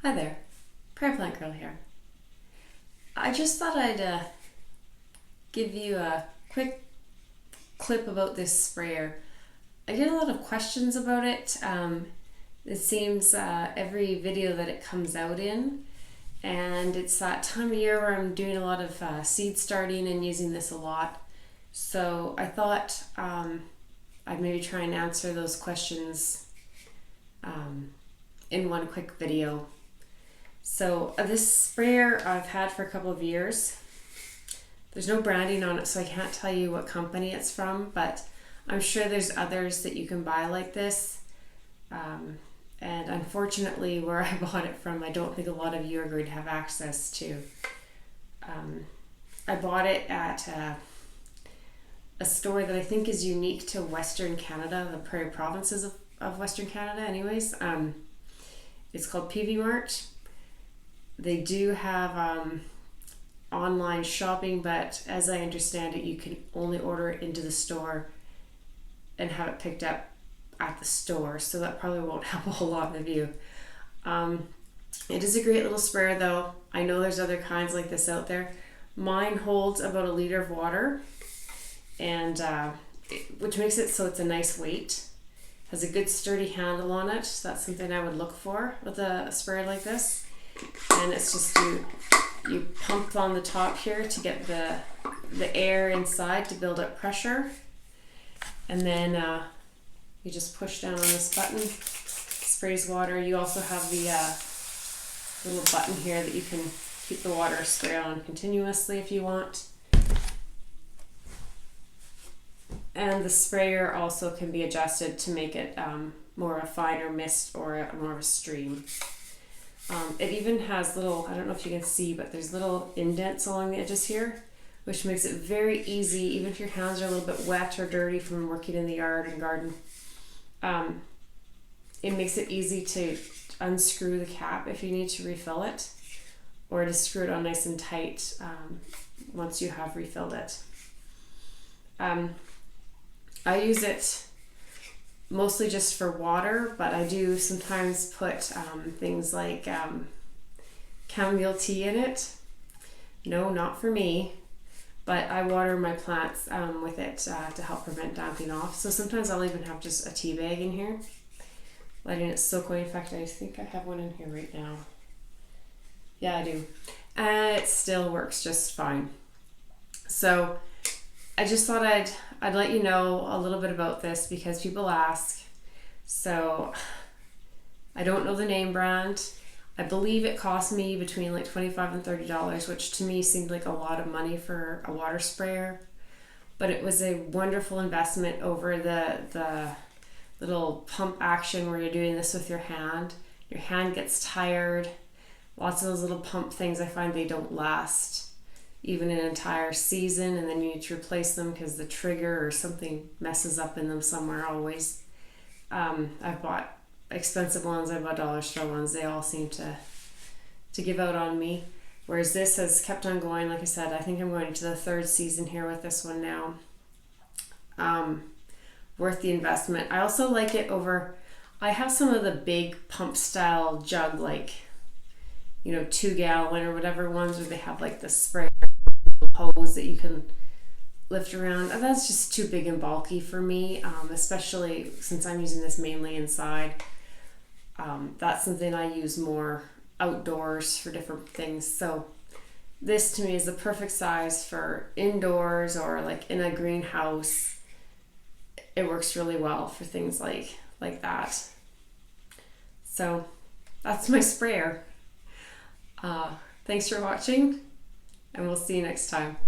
Hi there, Prayer Plant Girl here. I just thought I'd give you a quick clip about this sprayer. I get a lot of questions about it. It seems every video that it comes out in, and it's that time of year where I'm doing a lot of seed starting and using this a lot. So I thought I'd maybe try and answer those questions in one quick video. So this sprayer I've had for a couple of years. There's no branding on it, so I can't tell you what company it's from, but I'm sure there's others that you can buy like this. And unfortunately, where I bought it from, I don't think a lot of you are going to have access to. I bought it at a store that I think is unique to Western Canada, the Prairie Provinces of Western Canada anyways. It's called Peavey Mart. They do have online shopping, but as I understand it, you can only order it into the store and have it picked up at the store, so that probably won't help a whole lot of you. It is a great little sprayer though. I know there's other kinds like this out there. Mine holds about 1 liter of water, and which makes it so it's a nice weight. Has a good sturdy handle on it, so that's something I would look for with a sprayer like this. And it's just you pump on the top here to get the air inside to build up pressure, and then you just push down on this button, sprays water. You also have the little button here that you can keep the water spray on continuously if you want. And the sprayer also can be adjusted to make it more a finer mist or more of a stream. It even has little, I don't know if you can see, but there's little indents along the edges here, which makes it very easy, even if your hands are a little bit wet or dirty from working in the yard and garden. It makes it easy to unscrew the cap if you need to refill it, or to screw it on nice and tight once you have refilled it. I use it mostly just for water, but I do sometimes put things like chamomile tea in it. No, not for me, but I water my plants with it to help prevent damping off. So sometimes I'll even have just a tea bag in here, letting it soak away. In fact, I think I have one in here right now. Yeah, I do. And it still works just fine. So I just thought I'd let you know a little bit about this because people ask. So I don't know the name brand. I believe it cost me between like $25 and $30, which to me seemed like a lot of money for a water sprayer. But it was a wonderful investment over the little pump action where you're doing this with your hand. Your hand gets tired. Lots of those little pump things, I find they don't last even an entire season, and then you need to replace them because the trigger or something messes up in them somewhere always. I've bought expensive ones, I've bought dollar store ones. They all seem to give out on me, whereas this has kept on going. Like I said, I think I'm going to the 3rd season here with this one now. Worth the investment. I also like it over, I have some of the big pump style jug, like 2 gallon or whatever ones where they have like the spray hose that you can lift around. That's just too big and bulky for me, especially since I'm using this mainly inside. That's something I use more outdoors for different things. So this to me is the perfect size for indoors or like in a greenhouse. It works really well for things like that. So that's my sprayer. Thanks for watching, and we'll see you next time.